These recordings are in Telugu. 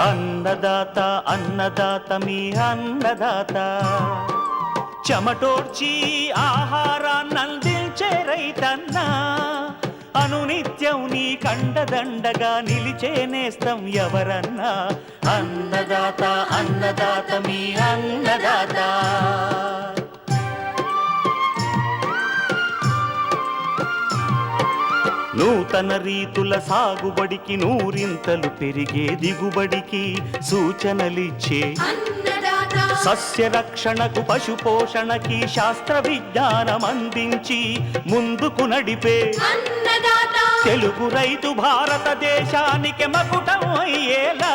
అన్నదాత అన్నదాత మీ అన్నదాత చెమటోడ్చి ఆహారాన్నందించే రైతన్నా అనునిత్యం నీ కండదండగా నిలిచే నేస్తం ఎవరన్నా అన్నదాత అన్నదాత మీ అన్నదాత నూతన రీతుల సాగుబడికి నూరింతలు పెరిగే దిగుబడికి సూచనలిచ్చే సస్య రక్షణకు పశు పోషణకి శాస్త్ర విజ్ఞానం అందించి ముందుకు నడిపే తెలుగు రైతు భారతదేశానికి మకుటం అయ్యేలా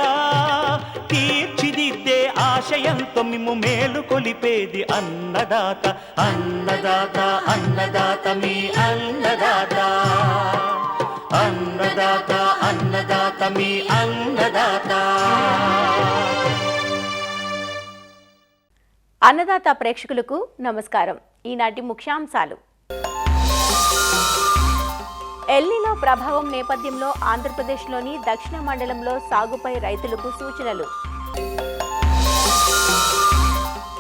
తీర్చిదిద్దే ఆశయంతో మిమ్ము మేలు కొలిపేది అన్నదాత అన్నదాత అన్నదాత మీ అన్నదాత అన్నదాత అన్నదాత మీ అన్నదాత. అన్నదాత ప్రేక్షకులకు నమస్కారం. ఈనాటి ముఖ్యాంశాలు. ఎల్నినో ప్రభావం నేపథ్యంలో ఆంధ్రప్రదేశ్లోని దక్షిణ మండలంలో సాగుపై రైతులకు సూచనలు.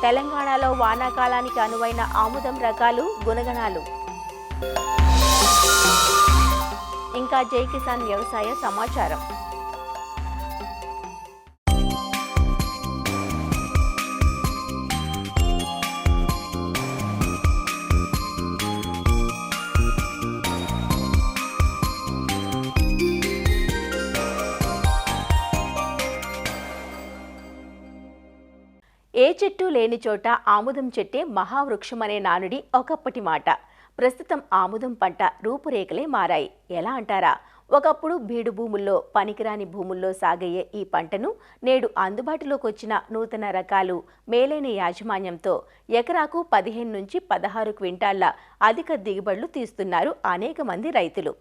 తెలంగాణలో వానాకాలానికి అనువైన ఆముదం రకాలు గుణగణాలు. ఇంకా జై కిసాన్ వ్యవసాయ సమాచారం. ఏ చెట్టు లేని చోట ఆముదం చెట్టే మహావృక్షమనే నానుడి ఒకప్పటి మాట. ప్రస్తుతం ఆముదం పంట రూపురేఖలే మారాయి. ఎలా అంటారా? ఒకప్పుడు బీడు భూముల్లో, పనికిరాని భూముల్లో సాగయ్యే ఈ పంటను నేడు అందుబాటులోకి వచ్చిన నూతన రకాలు, మేలైన యాజమాన్యంతో ఎకరాకు 15 నుంచి 16 క్వింటాళ్ల అధిక దిగుబడులు తీస్తున్నారు అనేక మంది రైతులు.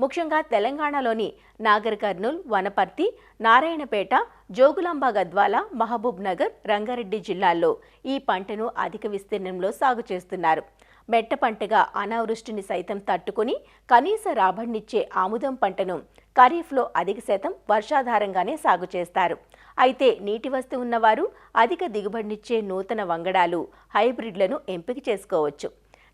ముఖ్యంగా తెలంగాణలోని నాగర్ కర్నూల్, వనపర్తి, నారాయణపేట, జోగులాంబ గద్వాల, మహబూబ్ నగర్, రంగారెడ్డి జిల్లాల్లో ఈ పంటను అధిక విస్తీర్ణంలో సాగు చేస్తున్నారు. మెట్ట పంటగా అనావృష్టిని సైతం తట్టుకుని కనీస రాబడినిచ్చే ఆముదం పంటను ఖరీఫ్లో అధిక శాతం వర్షాధారంగానే సాగు చేస్తారు. అయితే నీటి వస్తు ఉన్నవారు అధిక దిగుబడినిచ్చే నూతన వంగడాలు, హైబ్రిడ్లను ఎంపిక చేసుకోవచ్చు.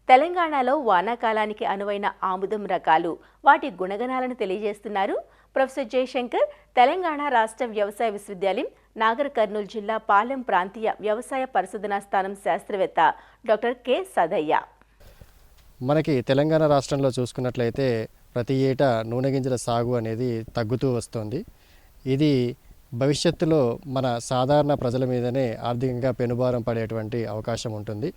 తెలంగాణలో వానాకాలానికి అనువైన ఆముదం రకాలు, వాటి గుణగణాలను తెలియజేస్తున్నారు ప్రొఫెసర్ జయశంకర్, తెలంగాణ రాష్ట్ర వ్యవసాయ విశ్వవిద్యాలయం, నాగర్ కర్నూలు జిల్లా పాలెం ప్రాంతీయ వ్యవసాయ పరిశోధనా స్థానం శాస్త్రవేత్త డాక్టర్ కె సదయ్య. మనకి తెలంగాణ రాష్ట్రంలో చూసుకున్నట్లయితే ప్రతి ఏటా నూనె గింజల సాగు అనేది తగ్గుతూ వస్తుంది. ఇది భవిష్యత్తులో మన సాధారణ ప్రజల మీదనే ఆర్థికంగా పెనుభారం పడేటువంటి అవకాశం ఉంటుంది.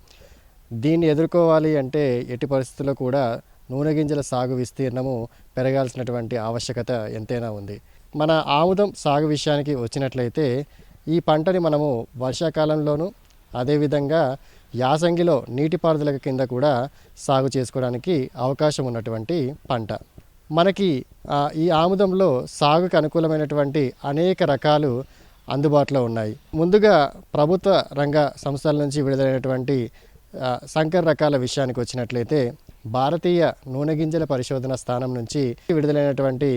దీన్ని ఎదుర్కోవాలి అంటే ఎట్టి పరిస్థితుల్లో కూడా నూనె గింజల సాగు విస్తీర్ణము పెరగాల్సినటువంటి ఆవశ్యకత ఎంతైనా ఉంది. మన ఆముదం సాగు విషయానికి వచ్చినట్లయితే ఈ పంటని మనము వర్షాకాలంలోనూ అదేవిధంగా యాసంగిలో నీటిపారుదల కింద కూడా సాగు చేసుకోవడానికి అవకాశం ఉన్నటువంటి పంట. మనకి ఈ ఆముదంలో సాగుకు అనుకూలమైనటువంటి అనేక రకాలు అందుబాటులో ఉన్నాయి. ముందుగా ప్రభుత్వ రంగ సంస్థల నుంచి విడుదలైనటువంటి సంకర రకాల విషయానికి వచ్చినట్లయితే భారతీయ నూనె గింజల పరిశోధన స్థానం నుంచి విడుదలైనటువంటి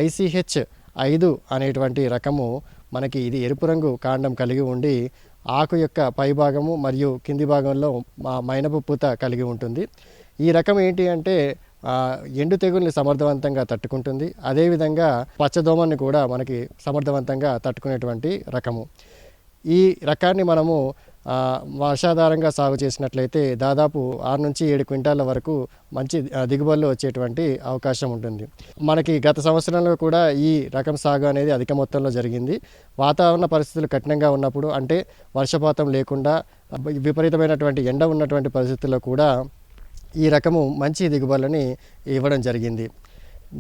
ICH5 అనేటువంటి రకము మనకి ఇది ఎరుపు రంగు కాండం కలిగి ఉండి ఆకు యొక్క పైభాగము మరియు కింది భాగంలో మైనపు పూత కలిగి ఉంటుంది. ఈ రకం ఏంటి అంటే ఎండు తెగుల్ని సమర్థవంతంగా తట్టుకుంటుంది. అదేవిధంగా పచ్చదోమని కూడా మనకి సమర్థవంతంగా తట్టుకునేటువంటి రకము. ఈ రకాన్ని మనము వర్షాధారంగా సాగు చేసినట్లయితే దాదాపు 6 నుంచి 7 క్వింటాల వరకు మంచి దిగుబడులు వచ్చేటువంటి అవకాశం ఉంటుంది. మనకి గత సంవత్సరంలో కూడా ఈ రకం సాగు అనేది అధిక మొత్తంలో జరిగింది. వాతావరణ పరిస్థితులు కఠినంగా ఉన్నప్పుడు, అంటే వర్షపాతం లేకుండా విపరీతమైనటువంటి ఎండ ఉన్నటువంటి పరిస్థితుల్లో కూడా ఈ రకము మంచి దిగుబడులని ఇవ్వడం జరిగింది.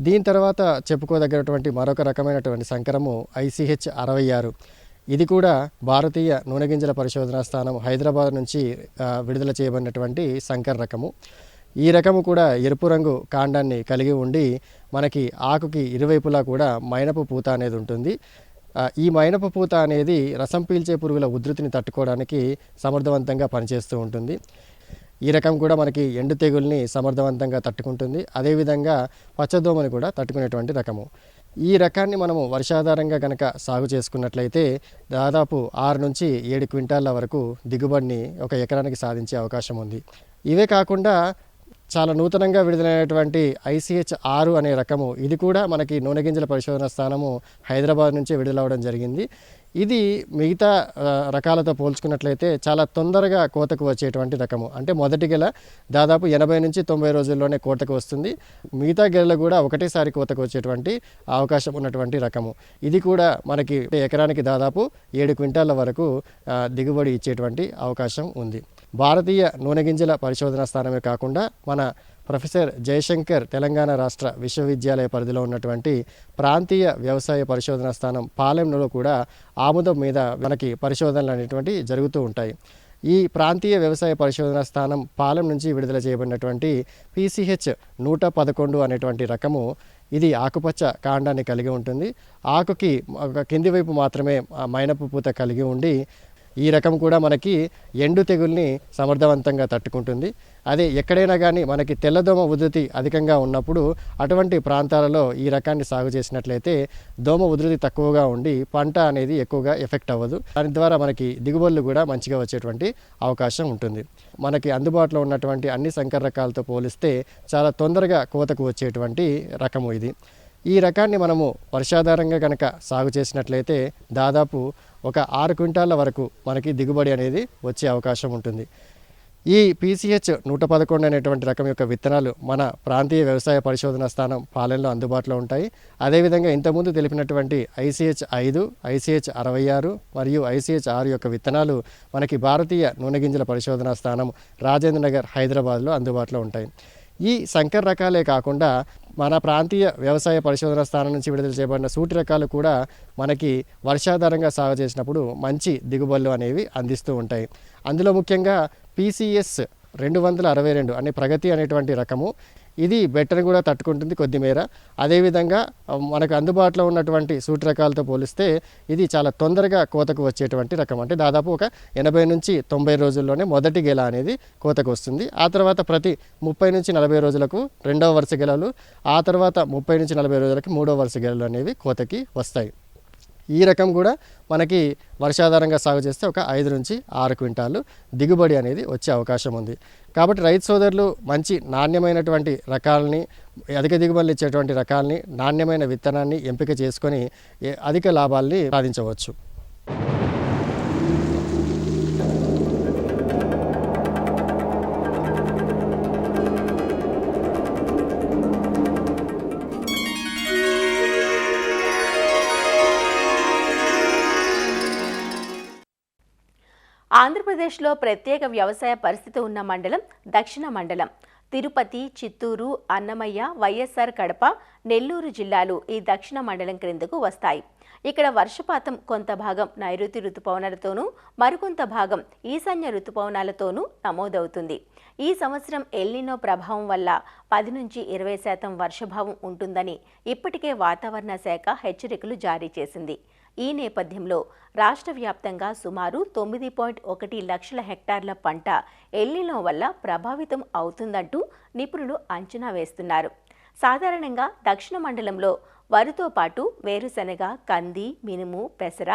దీని తర్వాత చెప్పుకోదగినటువంటి మరొక రకమైనటువంటి సంకరము ICH66. ఇది కూడా భారతీయ నూనె గింజల పరిశోధనా స్థానం హైదరాబాద్ నుంచి విడుదల చేయబడినటువంటి సంకర్ రకము. ఈ రకము కూడా ఎరుపు రంగు కాండాన్ని కలిగి ఉండి మనకి ఆకుకి ఇరువైపులా కూడా మైనపు పూత అనేది ఉంటుంది. ఈ మైనపు పూత అనేది రసం పీల్చే పురుగుల ఉధృతిని తట్టుకోవడానికి సమర్థవంతంగా పనిచేస్తూ ఉంటుంది. ఈ రకం కూడా మనకి ఎండు తెగుల్ని సమర్థవంతంగా తట్టుకుంటుంది. అదేవిధంగా పచ్చదోమని కూడా తట్టుకునేటువంటి రకము. ఈ రకాన్ని మనము వర్షాధారంగా కనుక సాగు చేసుకున్నట్లయితే దాదాపు 6 నుంచి 7 క్వింటాల వరకు దిగుబడిని ఒక ఎకరానికి సాధించే అవకాశం ఉంది. ఇవే కాకుండా చాలా నూతనంగా విడుదలైనటువంటి ICH6 అనే రకము, ఇది కూడా మనకి నూనె గింజల పరిశోధన స్థానము హైదరాబాద్ నుంచే విడుదలవడం జరిగింది. ఇది మిగతా రకాలతో పోల్చుకున్నట్లయితే చాలా తొందరగా కోతకు వచ్చేటువంటి రకము. అంటే మొదటి గెల దాదాపు 80 నుంచి 90 రోజుల్లోనే కోతకు వస్తుంది. మిగతా గెలలు కూడా ఒకటేసారి కోతకు వచ్చేటువంటి అవకాశం ఉన్నటువంటి రకము. ఇది కూడా మనకి ఎకరానికి దాదాపు 7 క్వింటాల వరకు దిగుబడి ఇచ్చేటువంటి అవకాశం ఉంది. భారతీయ నూనె గింజల పరిశోధన స్థానమే కాకుండా మన ప్రొఫెసర్ జయశంకర్ తెలంగాణ రాష్ట్ర విశ్వవిద్యాలయ పరిధిలో ఉన్నటువంటి ప్రాంతీయ వ్యవసాయ పరిశోధన స్థానం పాలెంలో కూడా ఆముదం మీద మనకి పరిశోధనలు అనేటువంటి జరుగుతూ ఉంటాయి. ఈ ప్రాంతీయ వ్యవసాయ పరిశోధన స్థానం పాలెం నుంచి విడుదల చేయబడినటువంటి PCH111 అనేటువంటి రకము, ఇది ఆకుపచ్చ కాండాన్ని కలిగి ఉంటుంది. ఆకుకి కింది వైపు మాత్రమే మైనపు పూత కలిగి ఉండి ఈ రకం కూడా మనకి ఎండు తెగుల్ని సమర్థవంతంగా తట్టుకుంటుంది. అదే ఎక్కడైనా కానీ మనకి తెల్లదోమ ఉధృతి అధికంగా ఉన్నప్పుడు అటువంటి ప్రాంతాలలో ఈ రకాన్ని సాగు చేసినట్లయితే దోమ ఉధృతి తక్కువగా ఉండి పంట అనేది ఎక్కువగా ఎఫెక్ట్ అవ్వదు. దాని ద్వారా మనకి దిగుబడులు కూడా మంచిగా వచ్చేటువంటి అవకాశం ఉంటుంది. మనకి అందుబాటులో ఉన్నటువంటి అన్ని సంకర రకాలతో పోలిస్తే చాలా తొందరగా కోతకు వచ్చేటువంటి రకము ఇది. ఈ రకాన్ని మనము వర్షాధారంగా కనుక సాగు చేసినట్లయితే దాదాపు ఒక 6 క్వింటాల వరకు మనకి దిగుబడి అనేది వచ్చే అవకాశం ఉంటుంది. ఈ PCH111 అనేటువంటి రకం యొక్క విత్తనాలు మన ప్రాంతీయ వ్యవసాయ పరిశోధన స్థానం పాలెంలో అందుబాటులో ఉంటాయి. అదేవిధంగా ఇంతకుముందు తెలిపినటువంటి ICH5, ICH66 మరియు ICH6 యొక్క విత్తనాలు మనకి భారతీయ నూనె గింజల పరిశోధన స్థానం రాజేంద్ర నగర్ హైదరాబాద్లో అందుబాటులో ఉంటాయి. ఈ సంకర రకాలే కాకుండా మన ప్రాంతీయ వ్యవసాయ పరిశోధన స్థానం నుంచి విడుదల చేయబడిన సూటి రకాలు కూడా మనకి వర్షాధారంగా సాగు చేసినప్పుడు మంచి దిగుబడులు అనేవి అందిస్తూ ఉంటాయి. అందులో ముఖ్యంగా PCS262 అనే ప్రగతి అనేటువంటి రకము, ఇది బెట్టను కూడా తట్టుకుంటుంది కొద్దిమేర. అదేవిధంగా మనకు అందుబాటులో ఉన్నటువంటి సూటి రకాలతో పోలిస్తే ఇది చాలా తొందరగా కోతకు వచ్చేటువంటి రకం. అంటే దాదాపు ఒక 80 నుంచి 90 రోజుల్లోనే మొదటి గెల అనేది కోతకు వస్తుంది. ఆ తర్వాత ప్రతి 30 నుంచి 40 రోజులకు రెండవ వరుస గెలలు, ఆ తర్వాత 30 నుంచి 40 రోజులకి మూడవ వరుస గెలలు అనేవి కోతకి వస్తాయి. ఈ రకం కూడా మనకి వర్షాధారంగా సాగు చేస్తే ఒక 5 నుంచి 6 క్వింటాలు దిగుబడి అనేది వచ్చే అవకాశం ఉంది. కాబట్టి రైతు సోదరులు మంచి నాణ్యమైనటువంటి రకాలని, అధిక దిగుబడులు ఇచ్చేటువంటి రకాలని, నాణ్యమైన విత్తనాన్ని ఎంపిక చేసుకొని అధిక లాభాలని సాధించవచ్చు. ఆంధ్రప్రదేశ్లో ప్రత్యేక వ్యవసాయ పరిస్థితి ఉన్న మండలం దక్షిణ మండలం. తిరుపతి, చిత్తూరు, అన్నమయ్య, వైఎస్ఆర్ కడప, నెల్లూరు జిల్లాలు ఈ దక్షిణ మండలం క్రిందకు వస్తాయి. ఇక్కడ వర్షపాతం కొంత భాగం నైరుతి రుతుపవనాలతోనూ, మరికొంత భాగం ఈశాన్య రుతుపవనాలతోనూ నమోదవుతుంది. ఈ సంవత్సరం ఎల్నినో ప్రభావం వల్ల 10 నుంచి 20% వర్షభావం ఉంటుందని ఇప్పటికే వాతావరణ శాఖ హెచ్చరికలు జారీ చేసింది. ఈ నేపథ్యంలో రాష్ట్ర వ్యాప్తంగా సుమారు 9.1 లక్షల హెక్టార్ల పంట ఎల్నినో వల్ల ప్రభావితం అవుతుందంటూ నిపుణులు అంచనా వేస్తున్నారు. సాధారణంగా దక్షిణ మండలంలో వరితో పాటు వేరుశెనగ, కంది, మినుము, పెసర,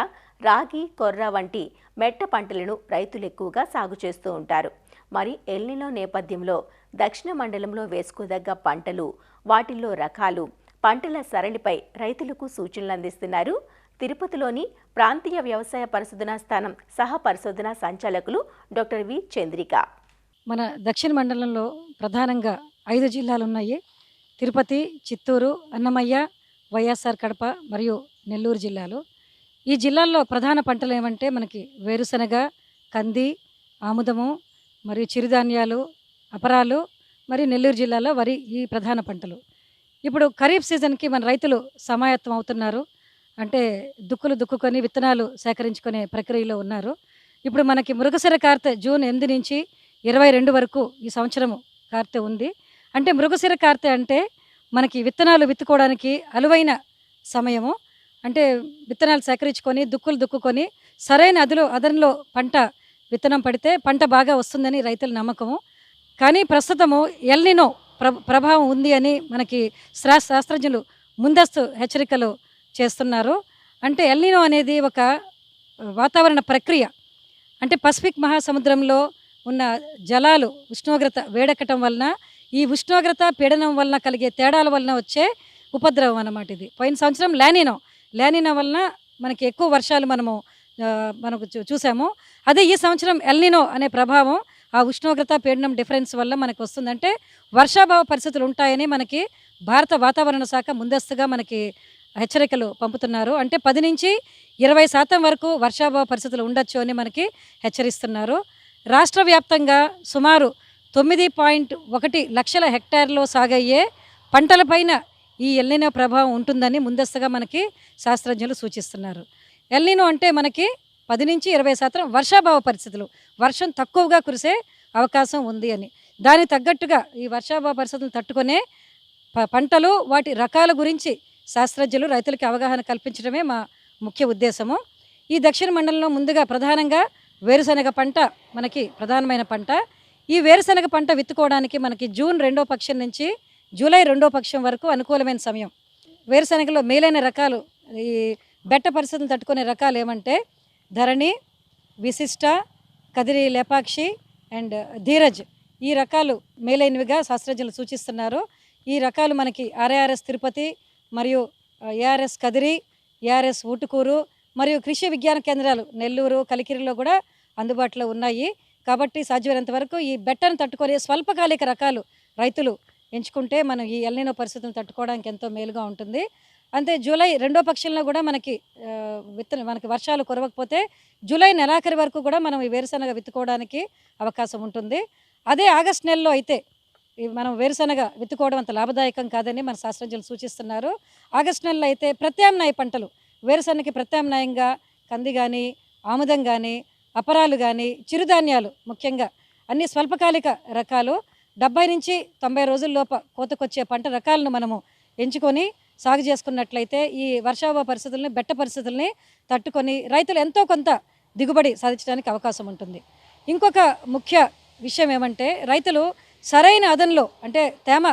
రాగి, కొర్ర వంటి మెట్ట పంటలను రైతులు ఎక్కువగా సాగు చేస్తూ ఉంటారు. మరి ఎల్నినో నేపథ్యంలో దక్షిణ మండలంలో వేసుకోదగ్గ పంటలు, వాటిల్లో రకాలు, పంటల సరళిపై రైతులకు సూచనలు అందిస్తున్నారు తిరుపతిలోని ప్రాంతీయ వ్యవసాయ పరిశోధనా స్థానం సహ పరిశోధనా సంచాలకులు డాక్టర్ వి చంద్రిక. మన దక్షిణ మండలంలో ప్రధానంగా 5 జిల్లాలు ఉన్నాయి. తిరుపతి, చిత్తూరు, అన్నమయ్య, వైఎస్ఆర్ కడప మరియు నెల్లూరు జిల్లాలు. ఈ జిల్లాల్లో ప్రధాన పంటలు ఏమంటే మనకి వేరుశెనగ, కంది, ఆముదము మరియు చిరుధాన్యాలు, అపరాలు, మరియు నెల్లూరు జిల్లాలో వరి ఈ ప్రధాన పంటలు. ఇప్పుడు ఖరీఫ్ సీజన్కి మన రైతులు సమాయత్తం అవుతున్నారు. అంటే దుక్కుకొని విత్తనాలు సేకరించుకునే ప్రక్రియలో ఉన్నారు. ఇప్పుడు మనకి మృగశిర కార్తె జూన్ 8 నుంచి 22 వరకు ఈ సంవత్సరము కార్తె ఉంది. అంటే మృగశిర కార్తె అంటే మనకి విత్తనాలు విత్తుకోవడానికి అనువైన సమయము. అంటే విత్తనాలు సేకరించుకొని దుక్కుకొని సరైన అదనలో పంట విత్తనం పడితే పంట బాగా వస్తుందని రైతుల నమ్మకము. కానీ ప్రస్తుతము ఎల్నినో ప్రభావం ఉంది అని మనకి శాస్త్రజ్ఞులు ముందస్తు హెచ్చరికలు చేస్తున్నారు. అంటే ఎల్నినో అనేది ఒక వాతావరణ ప్రక్రియ. అంటే పసిఫిక్ మహాసముద్రంలో ఉన్న జలాలు ఉష్ణోగ్రత వేడెక్కటం వలన, ఈ ఉష్ణోగ్రత పీడనం వలన కలిగే తేడాల వలన వచ్చే ఉపద్రవం అన్నమాట ఇది. పోయిన సంవత్సరం లానినో వలన మనకి ఎక్కువ వర్షాలు మనకు చూసాము. అదే ఈ సంవత్సరం ఎల్నినో అనే ప్రభావం ఆ ఉష్ణోగ్రత పీడనం డిఫరెన్స్ వల్ల మనకు వస్తుందంటే వర్షాభావ పరిస్థితులు ఉంటాయని మనకి భారత వాతావరణ శాఖ ముందస్తుగా మనకి హెచ్చరికలు పంపుతున్నారు. అంటే 10 నుంచి 20% వరకు వర్షాభావ పరిస్థితులు ఉండొచ్చు అని మనకి హెచ్చరిస్తున్నారు. రాష్ట్ర వ్యాప్తంగా సుమారు 9.1 లక్షల హెక్టార్లో సాగయ్యే పంటలపైన ఈ ఎల్నినో ప్రభావం ఉంటుందని ముందస్తుగా మనకి శాస్త్రజ్ఞులు సూచిస్తున్నారు. ఎల్నినో అంటే మనకి 10 నుంచి 20% వర్షాభావ పరిస్థితులు, వర్షం తక్కువగా కురిసే అవకాశం ఉంది అని. దానికి తగ్గట్టుగా ఈ వర్షాభావ పరిస్థితులను తట్టుకునే పంటలు, వాటి రకాల గురించి శాస్త్రజ్ఞులు రైతులకి అవగాహన కల్పించడమే మా ముఖ్య ఉద్దేశము. ఈ దక్షిణ మండలంలో ముందుగా ప్రధానంగా వేరుశనగ పంట మనకి ప్రధానమైన పంట. ఈ వేరుశనగ పంట విత్తుకోవడానికి మనకి జూన్ 2వ పక్షం నుంచి జూలై 2వ పక్షం వరకు అనుకూలమైన సమయం. వేరుశనగలో మేలైన రకాలు, ఈ బెట్ట పరిస్థితులను తట్టుకునే రకాలు ఏమంటే ధరణి, విశిష్ట, కదిరి లేపాక్షి అండ్ ధీరజ్. ఈ రకాలు మేలైనవిగా శాస్త్రజ్ఞులు సూచిస్తున్నారు. ఈ రకాలు మనకి ఆర్ఆర్ఎస్ తిరుపతి మరియు ఏఆర్ఎస్ కదిరి, ఏఆర్ఎస్ ఊటుకూరు మరియు కృషి విజ్ఞాన కేంద్రాలు నెల్లూరు, కలికిరిలో కూడా అందుబాటులో ఉన్నాయి. కాబట్టి సాధ్యమైనంత వరకు ఈ బెట్టను తట్టుకునే స్వల్పకాలిక రకాలు రైతులు ఎంచుకుంటే మనం ఈ ఎల్నినో పరిస్థితులను తట్టుకోవడానికి ఎంతో మేలుగా ఉంటుంది. అంతే జూలై 2వ పక్షంలో కూడా మనకి మనకి వర్షాలు కురవకపోతే జూలై నెలాఖరి వరకు కూడా మనం ఈ వేరుశనగ విత్తుకోవడానికి అవకాశం ఉంటుంది. అదే ఆగస్టు నెలలో అయితే మనం వేరుశనగ విత్తుకోవడం అంత లాభదాయకం కాదని మన శాస్త్రజ్ఞులు సూచిస్తున్నారు. ఆగస్టు నెలలో అయితే ప్రత్యామ్నాయ పంటలు, వేరుశనగకి ప్రత్యామ్నాయంగా కంది కానీ, ఆముదం కానీ, అపరాలు కానీ, చిరుధాన్యాలు ముఖ్యంగా అన్ని స్వల్పకాలిక రకాలు 70 నుంచి 90 రోజుల్లోప కోతకొచ్చే పంట రకాలను మనము ఎంచుకొని సాగు చేసుకున్నట్లయితే ఈ వర్షాభావ పరిస్థితులని, బెట్ట పరిస్థితుల్ని తట్టుకొని రైతులు ఎంతో కొంత దిగుబడి సాధించడానికి అవకాశం ఉంటుంది. ఇంకొక ముఖ్య విషయం ఏమంటే రైతులు సరైన అదనలో, అంటే తేమ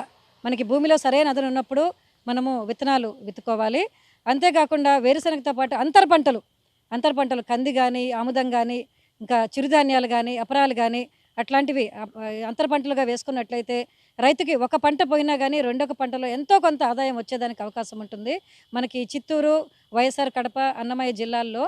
మనకి భూమిలో సరైన అదను ఉన్నప్పుడు మనము విత్తనాలు విత్తుకోవాలి. అంతేకాకుండా వేరుశనగతో పాటు అంతర పంటలు కంది కానీ, ఆముదం కానీ, ఇంకా చిరుధాన్యాలు కానీ, అపరాలు కానీ అట్లాంటివి అంతర పంటలుగా వేసుకున్నట్లయితే రైతుకి ఒక పంట పోయినా కానీ రెండొక పంటలో ఎంతో కొంత ఆదాయం వచ్చేదానికి అవకాశం ఉంటుంది. మనకి చిత్తూరు, వైఎస్ఆర్ కడప, అన్నమయ్య జిల్లాల్లో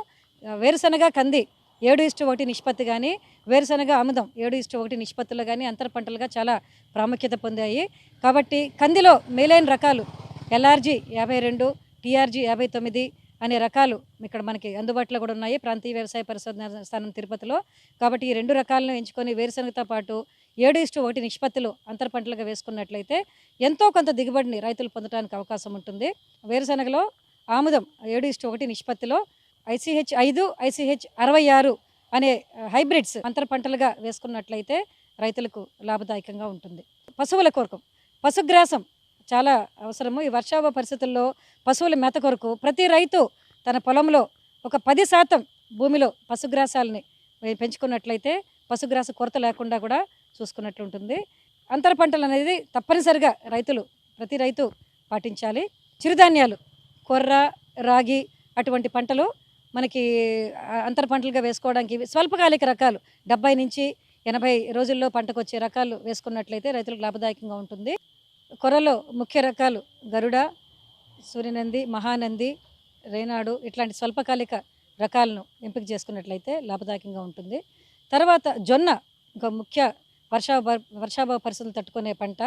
వేరుశనగ, కంది 7:1 నిష్పత్తి కానీ, వేరుశనగ, ఆముదం 7:1 నిష్పత్తులు కానీ అంతర పంటలుగా చాలా ప్రాముఖ్యత పొందాయి. కాబట్టి కందిలో మేలైన రకాలు ఎల్ఆర్జీ 52, టీఆర్జీ 59 అనే రకాలు ఇక్కడ మనకి అందుబాటులో కూడా ఉన్నాయి ప్రాంతీయ వ్యవసాయ పరిశోధన స్థానం తిరుపతిలో. కాబట్టి ఈ 2 రకాలను ఎంచుకొని వేరుశనగతో పాటు 7:1 నిష్పత్తిలో అంతర పంటలుగా వేసుకున్నట్లయితే ఎంతో కొంత దిగుబడిని రైతులు పొందడానికి అవకాశం ఉంటుంది. వేరుశనగలో ఆముదం 7:1 నిష్పత్తిలో ICH 5, ICH 66 అనే హైబ్రిడ్స్ అంతర పంటలుగా వేసుకున్నట్లయితే రైతులకు లాభదాయకంగా ఉంటుంది. పశువుల కొరకు పశుగ్రాసం చాలా అవసరము. ఈ వర్షాభావ పరిస్థితుల్లో పశువుల మేత కొరకు ప్రతి రైతు తన పొలంలో ఒక 10% భూమిలో పశుగ్రాసాలని పెంచుకున్నట్లయితే పశుగ్రాస కొరత లేకుండా కూడా చూసుకున్నట్లు ఉంటుంది. అంతర పంటలు అనేది తప్పనిసరిగా ప్రతి రైతు పాటించాలి. చిరుధాన్యాలు కొర్ర, రాగి అటువంటి పంటలు మనకి అంతర పంటలుగా వేసుకోవడానికి స్వల్పకాలిక రకాలు 70 నుంచి 80 రోజుల్లో పంటకు వచ్చే రకాలు వేసుకున్నట్లయితే రైతులకు లాభదాయకంగా ఉంటుంది. కొర్రలో ముఖ్య రకాలు గరుడ, సూర్యనంది, మహానంది, రేనాడు ఇట్లాంటి స్వల్పకాలిక రకాలను ఎంపిక చేసుకున్నట్లయితే లాభదాయకంగా ఉంటుంది. తర్వాత జొన్న ఇంకో ముఖ్య వర్షాభావ పరిస్థితులు తట్టుకునే పంట.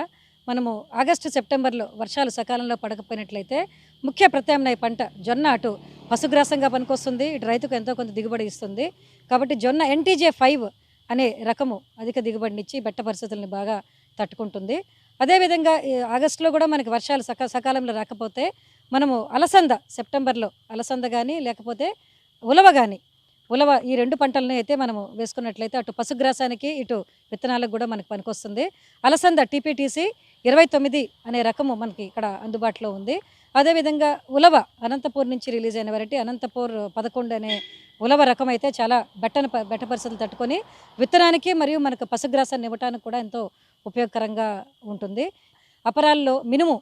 మనము ఆగస్టు, సెప్టెంబర్లో వర్షాలు సకాలంలో పడకపోయినట్లయితే ముఖ్య ప్రత్యామ్నాయ పంట జొన్న అటు పశుగ్రాసంగా పనికొస్తుంది, ఇటు రైతుకు ఎంతో కొంత దిగుబడి ఇస్తుంది. కాబట్టి జొన్న NTJ 5 అనే రకము అధిక దిగుబడినిచ్చి బెట్ట పరిస్థితులను బాగా తట్టుకుంటుంది. అదేవిధంగా ఆగస్టులో కూడా మనకి వర్షాలు సకాలంలో రాకపోతే మనము అలసంద సెప్టెంబర్లో అలసంద కానీ లేకపోతే ఉలవ ఈ 2 పంటలని అయితే మనము వేసుకున్నట్లయితే అటు పశుగ్రాసానికి ఇటు విత్తనాలకు కూడా మనకు పనికొస్తుంది. అలసంద TPTC 29 అనే రకము మనకి ఇక్కడ అందుబాటులో ఉంది. అదేవిధంగా ఉలవ అనంతపూర్ నుంచి రిలీజ్ అయిన వెరైటీ అనంతపూర్ 11 అనే ఉలవ రకం అయితే చాలా బెట్ట పరిస్థితులు తట్టుకొని విత్తనానికి మరియు మనకు పశుగ్రాసాన్ని ఇవ్వడానికి కూడా ఎంతో ఉపయోగకరంగా ఉంటుంది. అపరాల్లో మినుము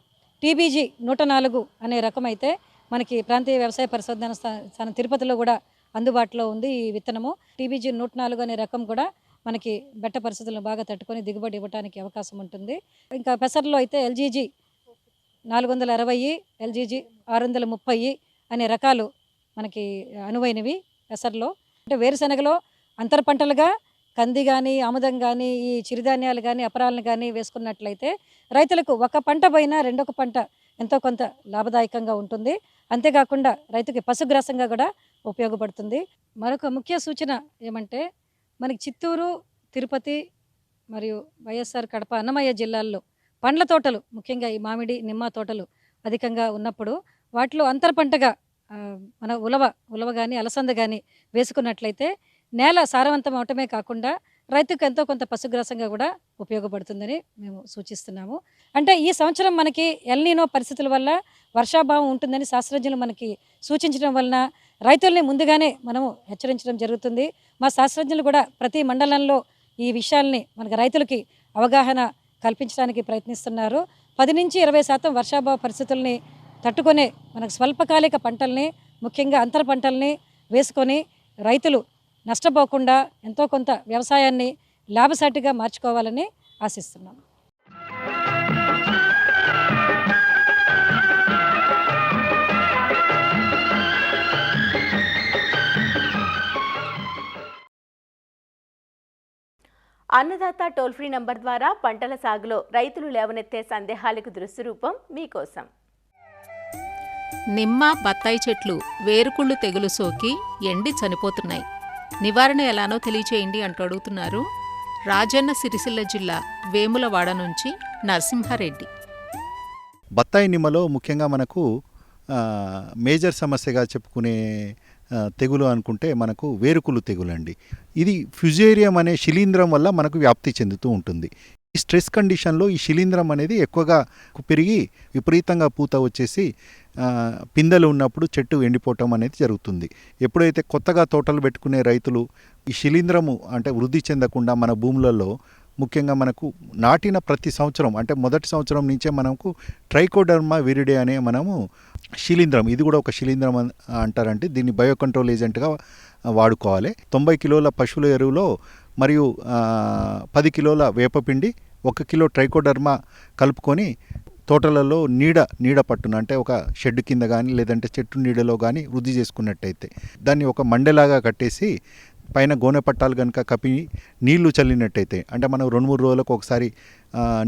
TBG 104 అనే రకం అయితే మనకి ప్రాంతీయ వ్యవసాయ పరిశోధన స్థానం తిరుపతిలో కూడా అందుబాటులో ఉంది ఈ విత్తనము. TBG 104 అనే రకం కూడా మనకి బెట్ట పరిస్థితులను బాగా తట్టుకొని దిగుబడి ఇవ్వడానికి అవకాశం ఉంటుంది. ఇంకా పెసర్లో అయితే LGG 420, LGG 630 అనే రకాలు మనకి అనువైనవి పెసర్లో. అంటే వేరుశనగలో అంతర పంటలుగా కంది కానీ, ఆముదం కానీ, ఈ చిరుధాన్యాలు కానీ, అపరాలను కానీ వేసుకున్నట్లయితే రైతులకు ఒక పంట పైన రెండొక పంట ఎంతో కొంత లాభదాయకంగా ఉంటుంది. అంతేకాకుండా రైతుకి పశుగ్రాసంగా కూడా ఉపయోగపడుతుంది. మరొక ముఖ్య సూచన ఏమంటే మనకి చిత్తూరు, తిరుపతి మరియు వైఎస్ఆర్ కడప, అన్నమయ్య జిల్లాల్లో పండ్ల తోటలు, ముఖ్యంగా ఈ మామిడి, నిమ్మ తోటలు అధికంగా ఉన్నప్పుడు వాటిలో అంతర పంటగా మన ఉలవ కానీ, అలసంద కానీ వేసుకున్నట్లయితే నేల సారవంతం అవటమే కాకుండా రైతుకు ఎంతో కొంత పశుగ్రాసంగా కూడా ఉపయోగపడుతుందని మేము సూచిస్తున్నాము. అంటే ఈ సంవత్సరం మనకి ఎల్నినో పరిస్థితుల వల్ల వర్షాభావం ఉంటుందని శాస్త్రజ్ఞులు మనకి సూచించడం వలన రైతుల్ని ముందుగానే మనము హెచ్చరించడం జరుగుతుంది. మా శాస్త్రజ్ఞులు కూడా ప్రతి మండలంలో ఈ విషయాల్ని మనకు రైతులకి అవగాహన కల్పించడానికి ప్రయత్నిస్తున్నారు. 10 నుంచి 20% వర్షాభావ పరిస్థితుల్ని తట్టుకునే మనకు స్వల్పకాలిక పంటల్ని, ముఖ్యంగా అంతర పంటల్ని వేసుకొని రైతులు నష్టపోకుండా ఎంతో కొంత వ్యవసాయాన్ని లాభసాటిగా మార్చుకోవాలని ఆశిస్తున్నాం. అన్నదాత టోల్ ఫ్రీ నంబర్ ద్వారా పంటల సాగులో రైతులు లేవనెత్తే సందేహాలకు దృశ్యరూపం మీకోసం. నిమ్మ, బత్తాయి చెట్లు వేరుకుళ్ళు తెగులు సోకి ఎండి చనిపోతున్నాయి. నివారణ ఎలానో తెలియచేయండి అంటూ అడుగుతున్నారు రాజన్న సిరిసిల్ల జిల్లా వేములవాడ నుంచి నరసింహారెడ్డి. బత్తాయి నిమ్మలో ముఖ్యంగా మనకు మేజర్ సమస్యగా చెప్పుకునే తెగులు అనుకుంటే మనకు వేరుకులు తెగులు అండి. ఇది ఫ్యుజేరియం అనే శిలీంధ్రం వల్ల మనకు వ్యాప్తి చెందుతూ ఉంటుంది. ఈ స్ట్రెస్ కండిషన్లో ఈ శిలీంధ్రం అనేది ఎక్కువగా పెరిగి విపరీతంగా పూత వచ్చేసి పిందెలు ఉన్నప్పుడు చెట్టు ఎండిపోవటం అనేది జరుగుతుంది. ఎప్పుడైతే కొత్తగా తోటలు పెట్టుకునే రైతులు ఈ శిలీంధ్రము అంటే వృద్ధి చెందకుండా మన భూములలో ముఖ్యంగా మనకు నాటిన ప్రతి సంవత్సరం అంటే మొదటి సంవత్సరం నుంచే మనకు ట్రైకోడర్మా విరిడే అనే మనము శిలీంధ్రం, ఇది కూడా ఒక శిలీంధ్రం అంటారంటే దీన్ని బయో కంట్రోల్ ఏజెంట్గా వాడుకోవాలి. 90 కిలోల పశువుల ఎరువులో మరియు 10 కిలోల వేపపిండి, 1 కిలో ట్రైకోడర్మా కలుపుకొని తోటలలో నీడ పట్టున అంటే ఒక షెడ్ కింద కానీ లేదంటే చెట్టు నీడలో కానీ వృద్ధి చేసుకున్నట్టయితే దాన్ని ఒక మండెలాగా కట్టేసి పైన గోనె పట్టాలు కనుక కప్పి నీళ్లు చల్లినట్టయితే అంటే మనం 2-3 రోజులకు ఒకసారి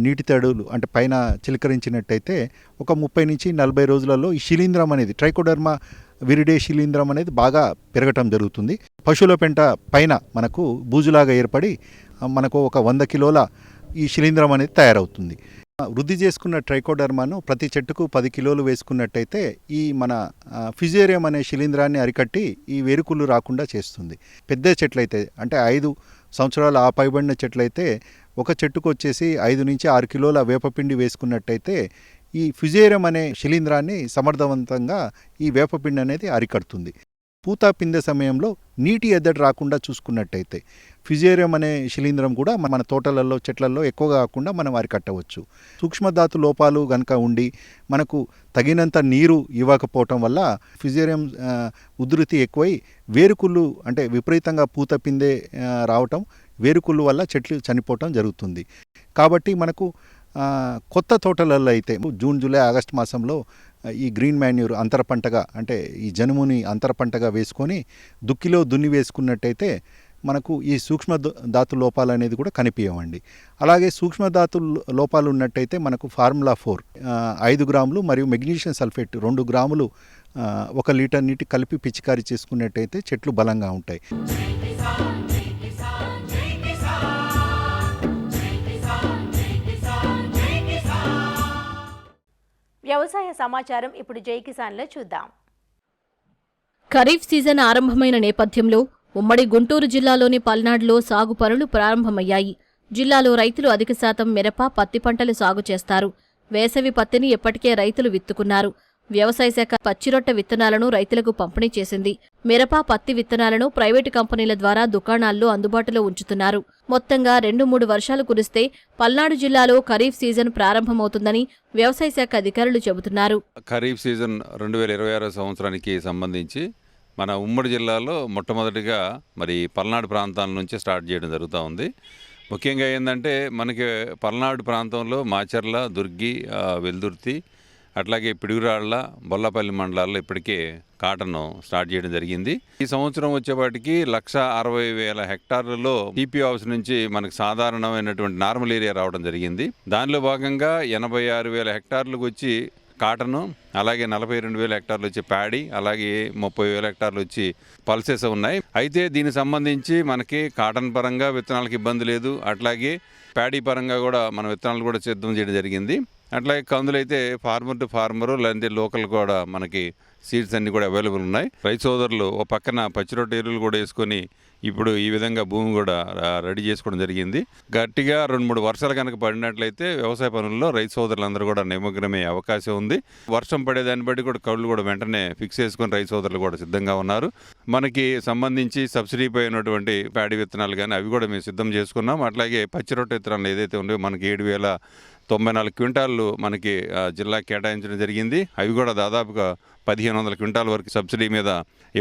నీటి తడులు అంటే పైన చిలకరించినట్టయితే ఒక 30 నుంచి 40 రోజులలో ఈ శిలీంధ్రం అనేది ట్రైకోడర్మా విరిడే శిలీంధ్రం అనేది బాగా పెరగటం జరుగుతుంది. పశువుల పెంట పైన మనకు బూజులాగా ఏర్పడి మనకు ఒక 100 కిలోల ఈ శిలీంధ్రం అనేది తయారవుతుంది. వృద్ధి చేసుకున్న ట్రైకోడర్మాను ప్రతి చెట్టుకు 10 కిలోలు వేసుకున్నట్టయితే ఈ మన ఫిజేరియం అనే శిలీంధ్రాన్ని అరికట్టి ఈ వేరుకుళ్ళు రాకుండా చేస్తుంది. పెద్ద చెట్లయితే అంటే 5 సంవత్సరాలు ఆ పైబడిన చెట్లయితే ఒక చెట్టుకు వచ్చేసి 5 నుంచి 6 కిలోల వేపపిండి వేసుకున్నట్టయితే ఈ ఫిజేరియం అనే శిలీంధ్రాన్ని సమర్థవంతంగా ఈ వేపపిండి అనేది అరికడుతుంది. పూత పిందె సమయంలో నీటి ఎద్దడి రాకుండా చూసుకున్నట్టయితే ఫిజేరియం అనే శిలీంధ్రం కూడా మన తోటలలో చెట్లలో ఎక్కువగా కాకుండా మనం అరికట్టవచ్చు. సూక్ష్మధాతు లోపాలు కనుక ఉండి మనకు తగినంత నీరు ఇవ్వకపోవటం వల్ల ఫిజేరియం ఉధృతి ఎక్కువై వేరుకుళ్ళు అంటే విపరీతంగా పూత పిందె రావటం, వేరుకుళ్ళు వల్ల చెట్లు చనిపోవటం జరుగుతుంది. కాబట్టి మనకు కొత్త తోటలలో అయితే జూన్, జూలై, ఆగస్టు మాసంలో ఈ గ్రీన్ మాన్యూర్ అంతర పంటగా అంటే ఈ జనుముని అంతర పంటగా వేసుకొని దుక్కిలో దున్ని వేసుకున్నట్టయితే మనకు ఈ సూక్ష్మ ధాతు లోపాలు అనేది కూడా కనిపించవండి. అలాగే సూక్ష్మధాతు లోపాలు ఉన్నట్టయితే మనకు ఫార్ములా 4 5 గ్రాములు మరియు మెగ్నీషియం సల్ఫేట్ 2 గ్రాములు 1 లీటర్ నీటి కలిపి పిచికారీ చేసుకున్నట్టయితే చెట్లు బలంగా ఉంటాయి. వ్యవసాయ సమాచారం ఇప్పుడు జై కిసాన్లో చూద్దాం. ఖరీఫ్ సీజన్ ఆరంభమైన నేపథ్యంలో ఉమ్మడి గుంటూరు జిల్లాలోని పల్నాడులో సాగు పనులు ప్రారంభమయ్యాయి. జిల్లాలో రైతులు అధిక శాతం మిరప, పత్తి పంటలు సాగు చేస్తారు. వేసవి పత్తిని ఇప్పటికే రైతులు విత్తుకున్నారు. వ్యవసాయ శాఖ పచ్చిరొట్ట విత్తనాలను రైతులకు పంపిణీ చేసింది. మిరప, పత్తి విత్తనాలను ప్రైవేటు కంపెనీల ద్వారా దుకాణాల్లో అందుబాటులో ఉంచుతున్నారు. మొత్తంగా 2-3 వర్షాలు కురిస్తే పల్నాడు జిల్లాలో ఖరీఫ్ సీజన్ ప్రారంభమవుతుందని వ్యవసాయ శాఖ అధికారులు చెబుతున్నారు. ఖరీఫ్ సీజన్ 2026 సంవత్సరానికి సంబంధించి మన ఉమ్మడి జిల్లాలో మొట్టమొదటిగా మరి పల్నాడు ప్రాంతాల నుంచి స్టార్ట్ చేయడం జరుగుతూ ఉంది. ముఖ్యంగా ఏంటంటే మనకి పల్నాడు ప్రాంతంలో మాచర్ల, దుర్గి, వెల్దుర్తి, అట్లాగే పిడుగురాళ్ల, బొల్లపల్లి మండలాల్లో ఇప్పటికే కాటన్ స్టార్ట్ చేయడం జరిగింది. ఈ సంవత్సరం వచ్చేపాటికి 1,60,000 హెక్టార్లలో టీపీ హౌస్ నుంచి మనకు సాధారణమైనటువంటి నార్మల్ ఏరియా రావడం జరిగింది. దానిలో భాగంగా 86,000 హెక్టార్లకు వచ్చి కాటను, అలాగే 42,000 హెక్టార్లు వచ్చి ప్యాడీ, అలాగే 30,000 హెక్టార్లు వచ్చి పల్సెస్ ఉన్నాయి. అయితే దీనికి సంబంధించి మనకి కాటన్ పరంగా విత్తనాలకు ఇబ్బంది లేదు, అట్లాగే ప్యాడీ పరంగా కూడా మన విత్తనాలు కూడా సిద్ధం చేయడం జరిగింది. అట్లాగే కందులు అయితే ఫార్మర్ టు ఫార్మరు, లేదంటే లోకల్ కూడా మనకి సీడ్స్ అన్నీ కూడా అవైలబుల్ ఉన్నాయి. రైతు సోదరులు ఓ పక్కన పచ్చిరొట్ట ఎరువులు కూడా వేసుకొని ఇప్పుడు ఈ విధంగా భూమి కూడా రెడీ చేసుకోవడం జరిగింది. గట్టిగా 2-3 వర్షాలు కనుక పడినట్లయితే వ్యవసాయ పనుల్లో రైతు సోదరులందరూ కూడా నిమగ్నమయ్యే అవకాశం ఉంది. వర్షం పడేదాన్ని బట్టి కూడా కౌళ్ళు కూడా వెంటనే ఫిక్స్ చేసుకొని రైతు సోదరులు కూడా సిద్ధంగా ఉన్నారు. మనకి సంబంధించి సబ్సిడీ పోయినటువంటి ప్యాడీ విత్తనాలు కానీ అవి కూడా మేము సిద్ధం చేసుకున్నాం. అట్లాగే పచ్చిరొట్ట విత్తనాలు ఏదైతే ఉన్నాయో మనకి 7,094 క్వింటాళ్ళు మనకి జిల్లా కేటాయించడం జరిగింది. అవి కూడా దాదాపుగా 1,500 క్వింటాల వరకు సబ్సిడీ మీద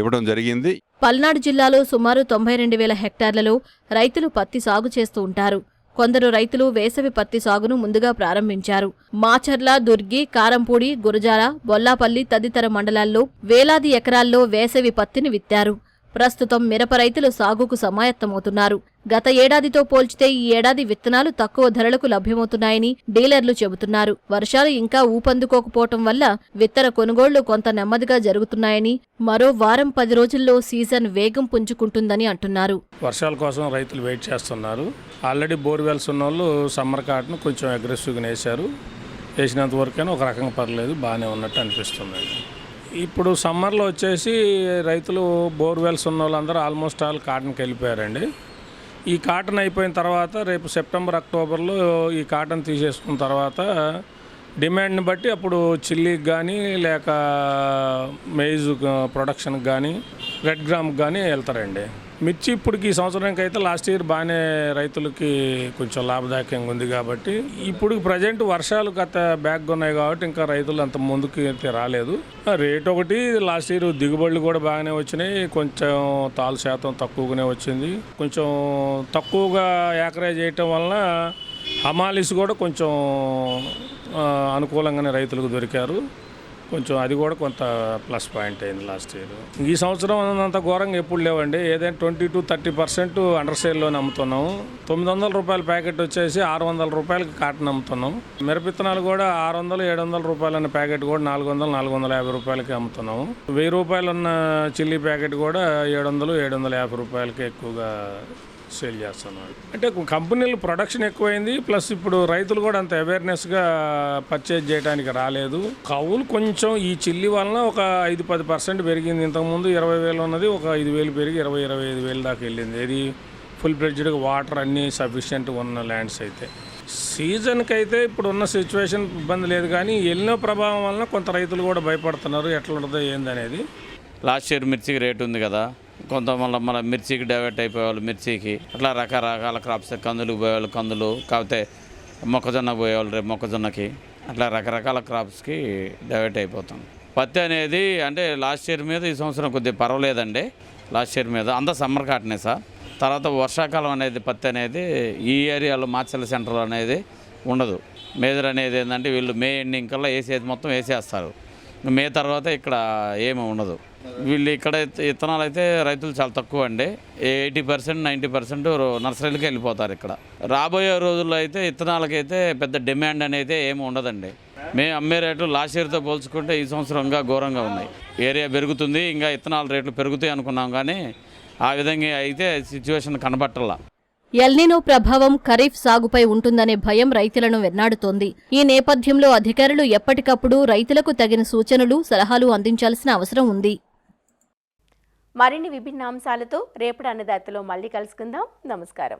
ఇవ్వడం జరిగింది. పల్నాడు జిల్లాలో సుమారు 92,000 హెక్టార్లలో రైతులు పత్తి సాగు చేస్తూ ఉంటారు. కొందరు రైతులు వేసవి పత్తి సాగును ముందుగా ప్రారంభించారు. మాచర్ల, దుర్గి, కారంపూడి, గురజాల, బొల్లాపల్లి తదితర మండలాల్లో వేలాది ఎకరాల్లో వేసవి పత్తిని విత్తారు. ప్రస్తుతం మిరప రైతులు సాగుకు సమాయత్తమవుతున్నారు. గత ఏడాదితో పోల్చితే ఈ ఏడాది విత్తనాలు తక్కువ ధరలకు లభ్యమవుతున్నాయని డీలర్లు చెబుతున్నారు. వర్షాలు ఇంకా ఊపందుకోకపోవటం వల్ల విత్తన కొనుగోళ్లు కొంత నెమ్మదిగా జరుగుతున్నాయని, మరో 1-10 రోజుల్లో సీజన్ వేగం పుంజుకుంటుందని అంటున్నారు. వర్షాల కోసం రైతులు వెయిట్ చేస్తున్నారు. ఆల్రెడీ బోర్వెల్స్ ఉన్న వాళ్ళు సమ్మర్ కాటన్ కొంచెం అగ్రెసివ్గా వేశారు. వేసినంత వరకైనా ఒక రకంగా పర్లేదు, బాగానే ఉన్నట్టు అనిపిస్తుంది. ఇప్పుడు సమ్మర్లో వచ్చేసి రైతులు బోర్వెల్స్ ఉన్న వాళ్ళందరూ ఆల్మోస్ట్ ఆల్ కాటన్కి వెళ్ళిపోయారండి. ఈ కాటన్ అయిపోయిన తర్వాత రేపు సెప్టెంబర్, అక్టోబర్లో ఈ కాటన్ తీసేసుకున్న తర్వాత డిమాండ్ని బట్టి అప్పుడు చిల్లీకి కానీ లేక మెయిజ్ ప్రొడక్షన్కి కానీ రెడ్ గ్రామ్కి కానీ వెళ్తారండి. మిర్చి ఇప్పటికి ఈ సంవత్సరానికి అయితే లాస్ట్ ఇయర్ బాగానే రైతులకి కొంచెం లాభదాయకంగా ఉంది కాబట్టి ఇప్పుడు ప్రజెంట్ వర్షాలు గత బ్యాక్గా ఉన్నాయి కాబట్టి ఇంకా రైతులు అంత ముందుకు అయితే రాలేదు. రేట్ ఒకటి లాస్ట్ ఇయర్ దిగుబడులు కూడా బాగానే వచ్చినాయి. కొంచెం తాలు శాతం తక్కువగానే వచ్చింది. కొంచెం తక్కువగా ఏకరేజ్ చేయటం వలన హమాలీస్ కూడా కొంచెం అనుకూలంగానే రైతులకు దొరికారు. కొంచెం అది కూడా కొంత ప్లస్ పాయింట్ అయింది లాస్ట్ ఇయర్. ఈ సంవత్సరం అంత ఘోరంగా ఎప్పుడు లేవండి. ఏదైనా 20-30% అండర్ సేల్లోనే అమ్ముతున్నాము. 900 రూపాయల ప్యాకెట్ వచ్చేసి 600 రూపాయలకి కాటన్ అమ్ముతున్నాం. మిరపిత్తనాలు కూడా 600-700 రూపాయలు అన్న ప్యాకెట్ కూడా 400-450 రూపాయలకి అమ్ముతున్నాము. 1000 రూపాయలు ఉన్న చిల్లీ ప్యాకెట్ కూడా 700-750 రూపాయలకి ఎక్కువగా సేల్ చేస్తున్నారు. అంటే కంపెనీలు ప్రొడక్షన్ ఎక్కువైంది, ప్లస్ ఇప్పుడు రైతులు కూడా అంత అవేర్నెస్గా పర్చేజ్ చేయడానికి రాలేదు. కవులు కొంచెం ఈ చిల్లి వలన ఒక 5-10% పెరిగింది. ఇంతకుముందు 20,000 ఉన్నది ఒక 5,000 పెరిగి 20,000-25,000 దాకా వెళ్ళింది. ఇది ఫుల్ ఫ్లెడ్జ్డ్గా వాటర్ అన్నీ సఫిషియెంట్ ఉన్న ల్యాండ్స్ అయితే. సీజన్కి అయితే ఇప్పుడు ఉన్న సిచ్యువేషన్ ఇబ్బంది లేదు, కానీ ఎల్నో ప్రభావం వలన కొంత రైతులు కూడా భయపడుతున్నారు ఎట్లా ఉంటుందో ఏందనేది. లాస్ట్ ఇయర్ మిర్చికి రేటు ఉంది కదా, కొంత మన మిర్చికి డైవర్ట్ అయిపోయేవాళ్ళు మిర్చికి, అట్లా రకరకాల క్రాప్స్, కందులకు పోయేవాళ్ళు కందులు, కాకపోతే మొక్కజొన్నకు పోయేవాళ్ళు రేపు మొక్కజొన్నకి, అట్లా రకరకాల క్రాప్స్కి డైవర్ట్ అయిపోతాం. పత్తి అనేది అంటే లాస్ట్ ఇయర్ మీద ఈ సంవత్సరం కొద్దిగా పర్వాలేదండి. లాస్ట్ ఇయర్ మీద అంతా సమ్మర్ కాటనే సార్. తర్వాత వర్షాకాలం అనేది పత్తి అనేది ఈ ఏరియాలో మాచర్ల సెంటర్లో అనేది ఉండదు. మేజర్ అనేది ఏంటంటే వీళ్ళు మే ఎండింగ్ కల్లా వేసేది మొత్తం వేసేస్తారు. మే తర్వాత ఇక్కడ ఏమీ ఉండదు. వీళ్ళు ఇక్కడ విత్తనాలు అయితే రైతులు చాలా తక్కువ అండి. 80%-90% నర్సరీలకి వెళ్ళిపోతారు. ఇక్కడ రాబోయే రోజుల్లో అయితే విత్తనాలకైతే పెద్ద డిమాండ్ అనేది ఏమి ఉండదండి. మేము అమ్మే రేట్లు లాస్ట్ ఇయర్తో పోల్చుకుంటే ఈ సంవత్సరం ఇంకా ఘోరంగా ఉన్నాయి. ఏరియా పెరుగుతుంది, ఇంకా విత్తనాల రేట్లు పెరుగుతాయి అనుకున్నాం, కానీ ఆ విధంగా అయితే సిచ్యువేషన్ కనబట్టలా. ఎల్నినో ప్రభావం ఖరీఫ్ సాగుపై ఉంటుందనే భయం రైతులను వెన్నాడుతోంది. ఈ నేపథ్యంలో అధికారులు ఎప్పటికప్పుడు రైతులకు తగిన సూచనలు, సలహాలు అందించాల్సిన అవసరం ఉంది. మరిన్ని విభిన్న అంశాలతో రేపటి అన్నదాతలో మళ్ళీ కలుసుకుందాం. నమస్కారం.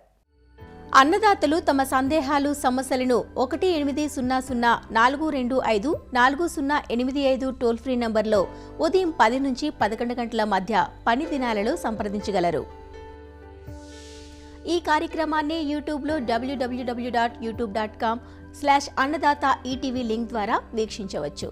అన్నదాతలు తమ సందేహాలు సమస్యలను 1-800-425-4085 టోల్ ఫ్రీ నంబర్లో ఉదయం 10 నుంచి 11 గంటల మధ్య పని దినాలలో సంప్రదించగలరు. ఈ కార్యక్రమాన్ని యూట్యూబ్లో www.youtube.com/annadaata ETV లింక్ ద్వారా వీక్షించవచ్చు.